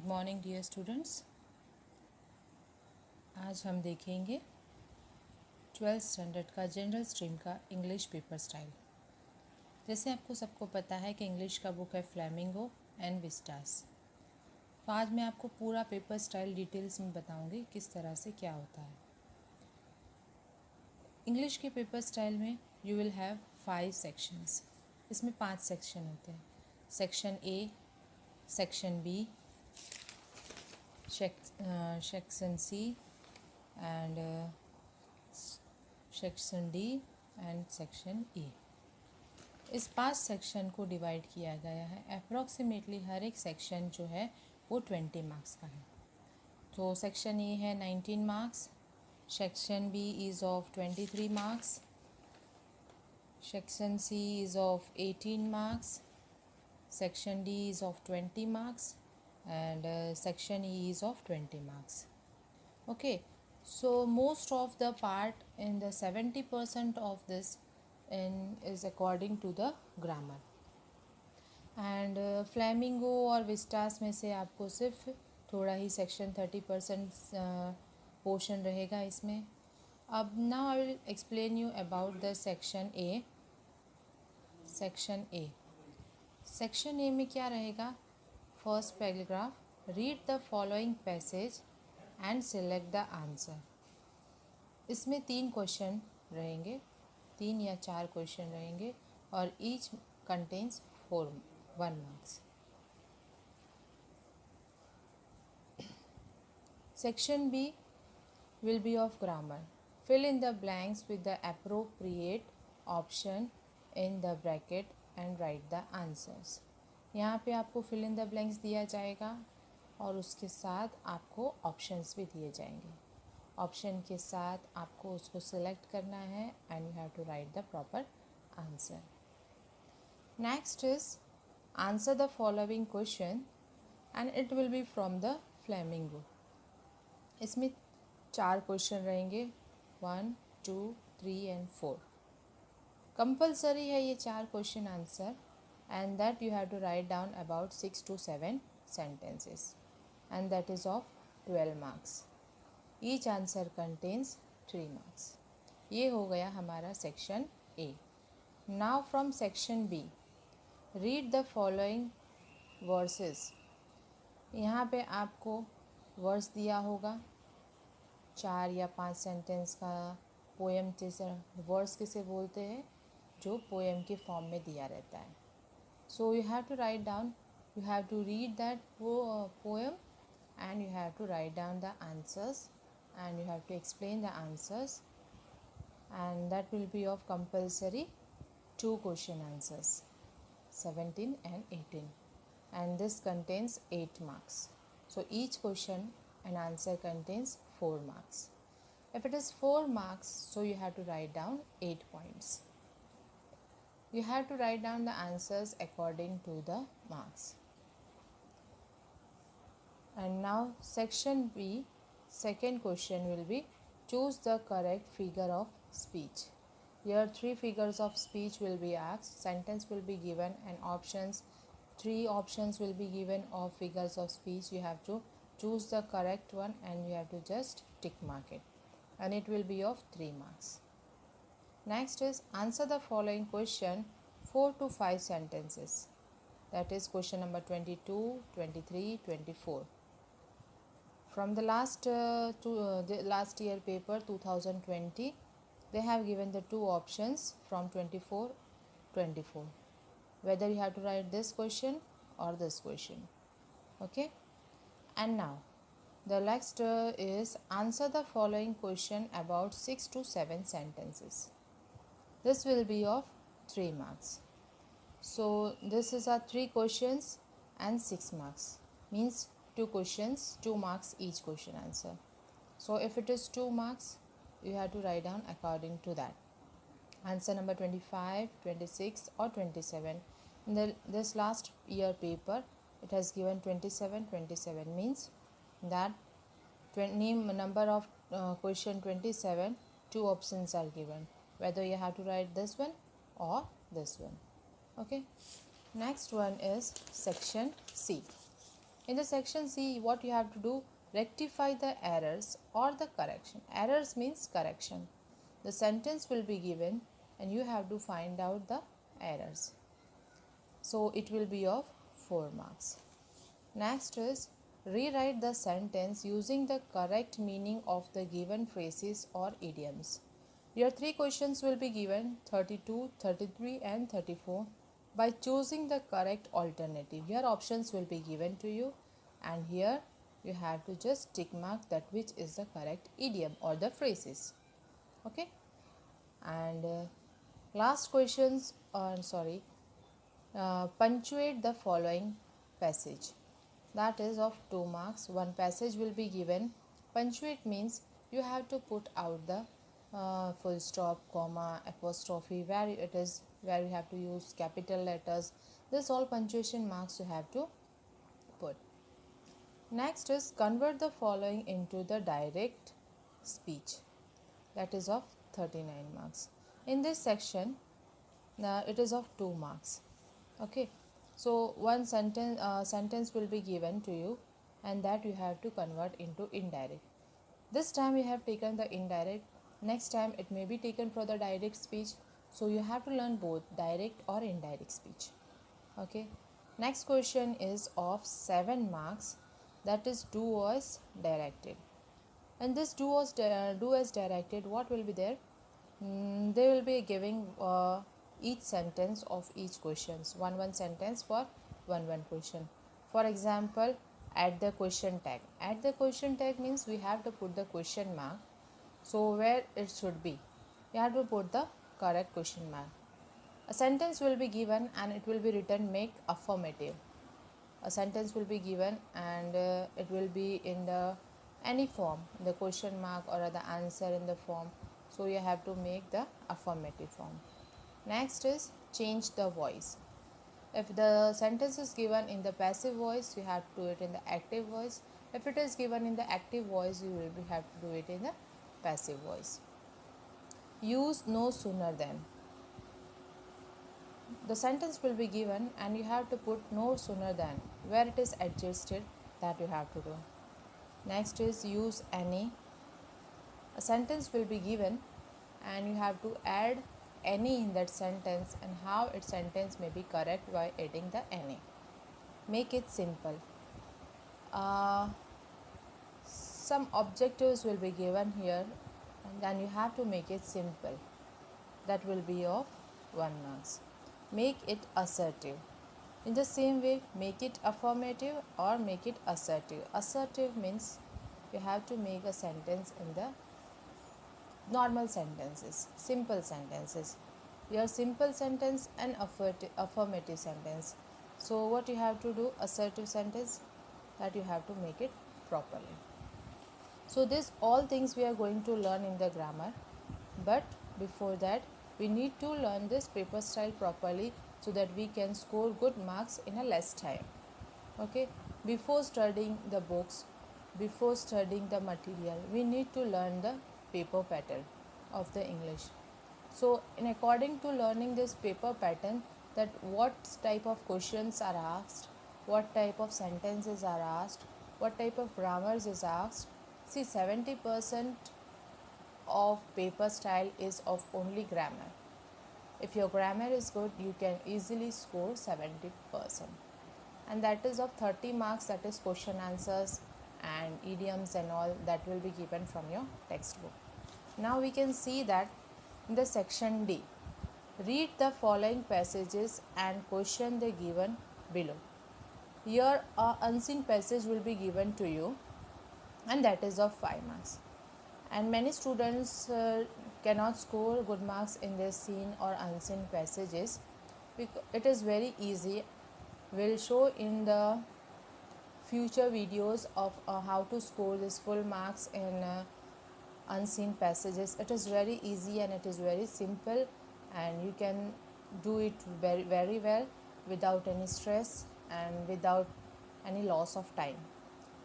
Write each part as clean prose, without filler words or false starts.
Good morning dear students. आज हम देखेंगे 12th स्टैंडर्ड का जनरल स्ट्रीम का इंग्लिश पेपर स्टाइल। जैसे आपको सबको पता है कि इंग्लिश का बुक है फ्लेमिंगो एंड विस्टास। तो आज मैं आपको पूरा पेपर स्टाइल डिटेल्स में बताऊंगी किस तरह से क्या होता है। इंग्लिश के पेपर स्टाइल में यू विल हैव 5 सेक्शंस। इसमें 5 सेक्शन होते हैं। Section A, section B, section C and section D and section E. इस 5 सेक्शन को डिवाइड किया गया है। अप्रॉक्सीमेटली हर एक सेक्शन जो है वो 20 मार्क्स का है। तो सेक्शन ए है 19 marks, section B is of 23 marks, section C is of 18 marks, section D is of 20 marks and section E is of 20 marks. Okay, so most of the part in the 70% of this is according to the grammar and flamingo और Vistas में से आपको सिर्फ थोड़ा ही section 30% portion रहेगा इसमें। अब now I will explain you about the section A. Section A, section A में क्या रहेगा? First paragraph, read the following passage and select the answer. इसमें 3 क्वेश्चन रहेंगे, 3 या 4 क्वेश्चन रहेंगे और each contains 1 marks. Section B will be of grammar. Fill in the blanks with the appropriate option in the bracket and write the answers. यहाँ पे आपको fill in the blanks दिया जाएगा और उसके साथ आपको options भी दिए जाएंगे। ऑप्शन के साथ आपको उसको select करना है and you have to write the proper answer. Next is answer the following question and it will be from the Flamingo. इसमें 4 क्वेश्चन रहेंगे, 1, 2, 3 एंड 4। कंपल्सरी है ये 4 क्वेश्चन answer and that you have to write down about 6 to 7 sentences and that is of 12 marks. Each answer contains 3 marks. ये हो गया हमारा section A. Now from section B, read the following verses. यहाँ पे आपको वर्स दिया होगा, 4 या 5 सेंटेंस का पोएम। जैसे वर्स किसे बोलते हैं? जो पोएम के फॉर्म में दिया रहता है। So you have to write down, you have to read that poem and you have to write down the answers and you have to explain the answers and that will be of compulsory 2 question answers, 17 and 18, and this contains 8 marks. So each question and answer contains 4 marks. If it is 4 marks, so you have to write down 8 points. You have to write down the answers according to the marks. And now section B, second question will be choose the correct figure of speech. Here 3 figures of speech will be asked, sentence will be given and options, 3 options will be given of figures of speech. You have to choose the correct one and you have to just tick mark it and it will be of 3 marks. Next is answer the following question 4 to 5 sentences. That is question number 22, 23, 24. From the last year paper 2020, they have given the 2 options from 24, 24. Whether you have to write this question or this question. Okay. And now the next is answer the following question about 6 to 7 sentences. This will be of 3 marks. So this is a 3 questions and 6 marks. Means 2 questions, 2 marks each question answer. So if it is 2 marks, you have to write down according to that. Answer number 25, 26 or 27. In this last year paper, it has given 27, 27 means that number of question 27, 2 options are given. Whether you have to write this one or this one. Okay. Next one is section C. In the section C, what you have to do, rectify the errors or the correction. Errors means correction. The sentence will be given and you have to find out the errors. So it will be of 4 marks. Next is rewrite the sentence using the correct meaning of the given phrases or idioms. Your 3 questions will be given, 32, 33 and 34. By choosing the correct alternative, your options will be given to you and here you have to just tick mark that which is the correct idiom or the phrases. Okay, and last questions punctuate the following passage, that is of 2 marks. One passage will be given. Punctuate means you have to put out the full stop, comma, apostrophe, where it is, where you have to use capital letters. This all punctuation marks you have to put. Next is convert the following into the direct speech, that is of 39 marks. In this section, it is of 2 marks. Okay, so one sentence will be given to you and that you have to convert into indirect. This time you have taken the indirect, next time it may be taken for the direct speech, so you have to learn both direct or indirect speech. Okay, next question is of 7 marks, that is do as directed. And this do as directed, what will be there? They will be giving each sentence of each questions, one sentence for one question. For example, add the question tag. Add the question tag means we have to put the question mark, so where it should be, you have to put the correct question mark. A sentence will be given and it will be written make affirmative. A sentence will be given and it will be in the any form, the question mark or the answer in the form, so you have to make the affirmative form. Next is change the voice. If the sentence is given in the passive voice, you have to do it in the active voice. If it is given in the active voice, you will have to do it in the passive voice. Use no sooner than. The sentence will be given and you have to put no sooner than, where it is adjusted, that you have to do. Next is use any. A sentence will be given and you have to add any in that sentence and how its sentence may be correct by adding the any. Make it simple. Some objectives will be given here and then you have to make it simple. That will be of 1 marks. Make it assertive. In the same way, make it affirmative or make it assertive. Assertive means you have to make a sentence in the normal sentences, simple sentences. Your simple sentence and affirmative sentence. So what you have to do, assertive sentence, that you have to make it properly. So this all things we are going to learn in the grammar, but before that we need to learn this paper style properly so that we can score good marks in a less time. Okay, before studying the books, before studying the material, we need to learn the paper pattern of the English. So in according to learning this paper pattern, that what type of questions are asked, what type of sentences are asked, what type of grammars is asked. See, 70% of paper style is of only grammar. If your grammar is good, you can easily score 70%. And that is of 30 marks, that is question answers and idioms and all, that will be given from your textbook. Now we can see that in the section D, read the following passages and question the given below. Here a unseen passage will be given to you and that is of 5 marks. And many students cannot score good marks in their seen or unseen passages. It is very easy. We'll show in the future videos of how to score this full marks in unseen passages. It is very easy and it is very simple and you can do it very, very well without any stress and without any loss of time.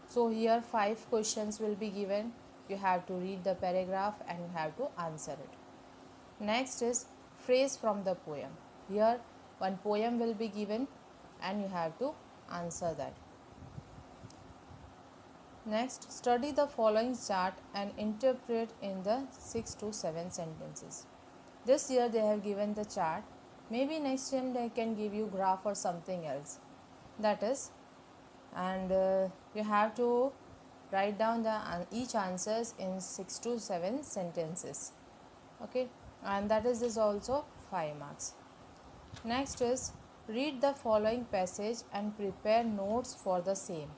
So here 5 questions will be given. You have to read the paragraph and you have to answer it. Next is phrase from the poem. Here one poem will be given and you have to answer that. Next, study the following chart and interpret in the 6 to 7 sentences. This year they have given the chart. Maybe next time they can give you graph or something else. That is, and you have to write down the each answers in 6 to 7 sentences. Okay, and that is also 5 marks. Next is, read the following passage and prepare notes for the same.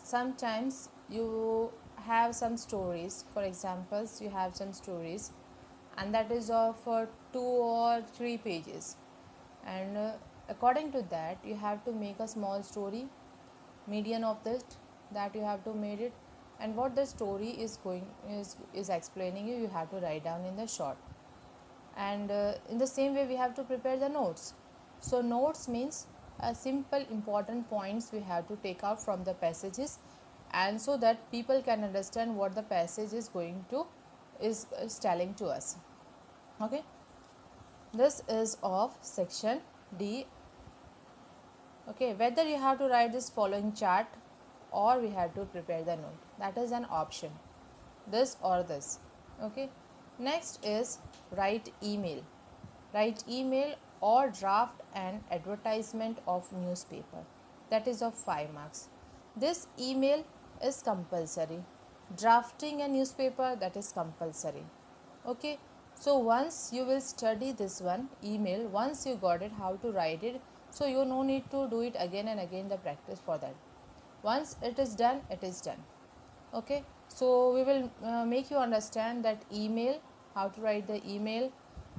Sometimes you have some stories, for examples, you have some stories, and that is of 2 or 3 pages, and according to that you have to make a small story, median of this, that you have to made it, and what the story is explaining you have to write down in the short. And in the same way we have to prepare the notes. So notes means simple important points we have to take out from the passages, and so that people can understand what the passage is going to is telling to us. Okay, this is of section D. Okay, whether you have to write this following chart or we have to prepare the note, that is an option, this or this. Okay, next is write email. Write email or draft an advertisement of newspaper, that is of 5 marks. This email is compulsory. Drafting a newspaper, that is compulsory. Okay, so once you will study this one email, once you got it how to write it, so you no need to do it again and again the practice for that. Once it is done, it is done. Okay, so we will make you understand that email, how to write the email,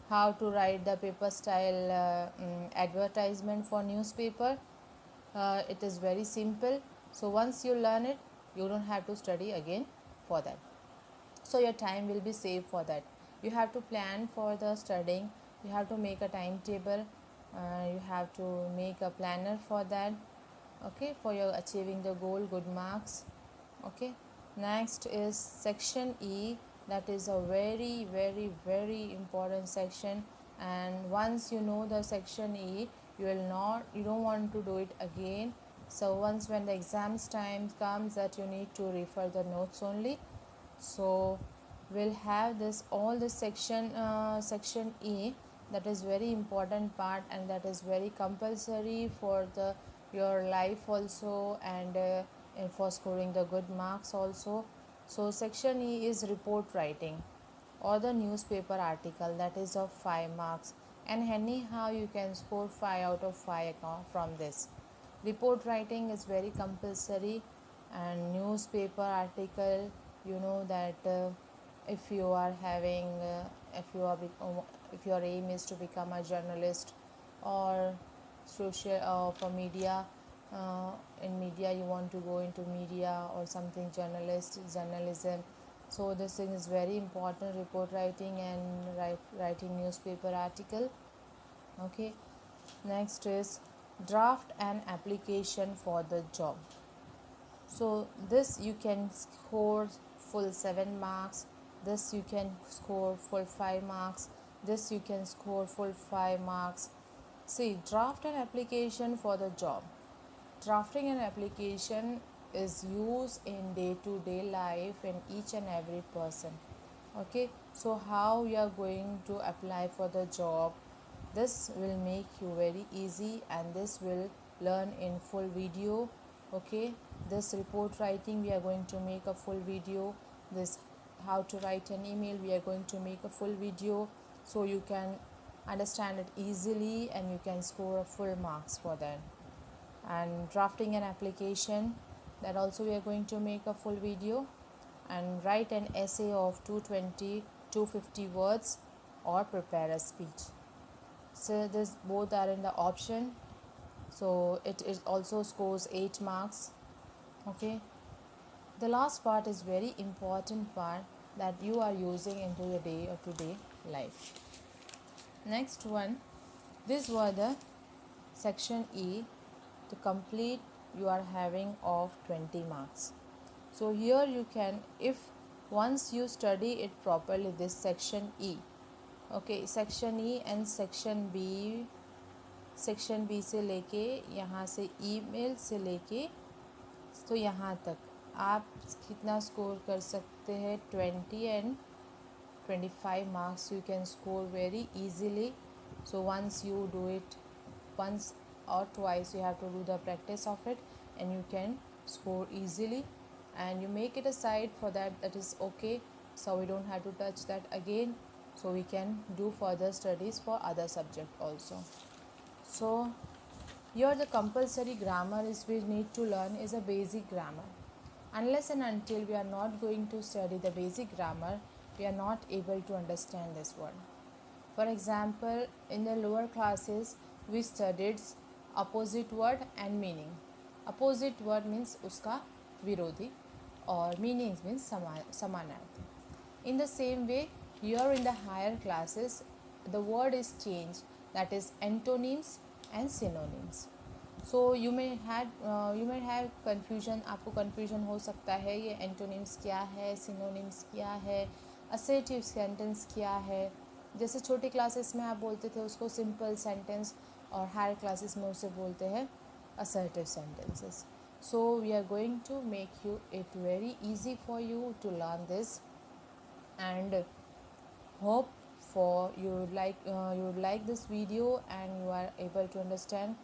how to write the paper style advertisement for newspaper. It is very simple. So once you learn it, you don't have to study again for that. So your time will be saved for that. You have to plan for the studying, you have to make a timetable, you have to make a planner for that. Okay, for your achieving the goal, good marks. Okay, next is section E. That is a very very important section, and once you know the section E, you don't want to do it again. So once when the exams time comes, that you need to refer the notes only. So we'll have this all this section E, that is very important part, and that is very compulsory for the your life also, and for scoring the good marks also. So section E is report writing or the newspaper article, that is of 5 marks, and anyhow you can score 5 out of 5 from this. Report writing is very compulsory, and newspaper article, you know that if you are having if your aim is to become a journalist or social for media, in media you want to go into media or something, journalism. So this thing is very important, report writing and writing newspaper article. Okay, next is draft an application for the job. So this you can score full 7 marks, this you can score full 5 marks, this you can score full 5 marks. See, draft an application for the job. Drafting an application is used in day-to-day life in each and every person. Okay, so how you are going to apply for the job, this will make you very easy, and this will learn in full video. Okay, this report writing we are going to make a full video, this how to write an email we are going to make a full video, so you can understand it easily and you can score a full marks for that. And drafting an application, that also we are going to make a full video, and write an essay of 250 words or prepare a speech. So this both are in the option, so it also scores 8 marks. Okay, the last part is very important part that you are using into your day or to-day life. Next one, these were the section E. To complete you are having of 20 marks. So here you can, if once you study it properly, this section E, okay, section E and section B से लेके यहाँ से email से लेके तो यहाँ तक आप कितना स्कोर कर सकते हैं 20 and 25 marks you can score very easily. So once you do it once or twice, you have to do the practice of it, and you can score easily. And you make it aside for that, that is okay, so we don't have to touch that again, so we can do further studies for other subject also. So here the compulsory grammar is we need to learn is a basic grammar. Unless and until we are not going to study the basic grammar, we are not able to understand this word. For example, in the lower classes, we studied opposite word and meaning. Opposite word means uska virodhi, or meanings means samanarthi. In the same way, here in the higher classes, the word is changed, that is antonyms and synonyms. So you may have confusion, आपको confusion हो सकता है ये antonyms क्या है, synonyms क्या है, assertive sentence क्या है. जैसे छोटी क्लासेस में आप बोलते थे उसको simple sentence, और हायर क्लासेस में उसे बोलते हैं assertive sentences. So we are going to make it very easy for you to learn this, and hope for you would like this video and you are able to understand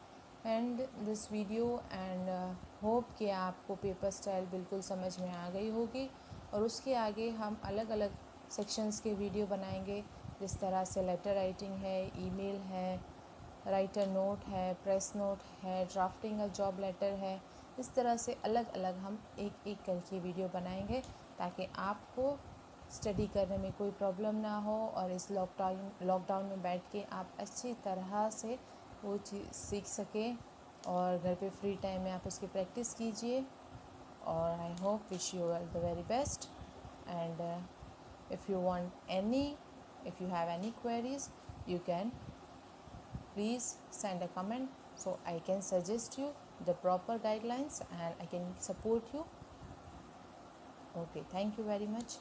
and this video, and hope कि आपको paper style बिल्कुल समझ में आ गई होगी. और उसके आगे हम अलग अलग सेक्शंस के वीडियो बनाएंगे, जिस तरह से लेटर राइटिंग है, ईमेल है, राइटर नोट है, प्रेस नोट है, ड्राफ्टिंग अ जॉब लेटर है. इस तरह से अलग अलग हम एक एक करके वीडियो बनाएंगे, ताकि आपको स्टडी करने में कोई प्रॉब्लम ना हो, और इस लॉकडाउन में बैठ के आप अच्छी तरह से वो चीज़ सीख सकें, और घर पे फ्री टाइम में आप उसकी प्रैक्टिस कीजिए. और I hope wish you all the very best. And if you have any queries, you can please send a comment, so I can suggest you the proper guidelines and I can support you. Okay, thank you very much.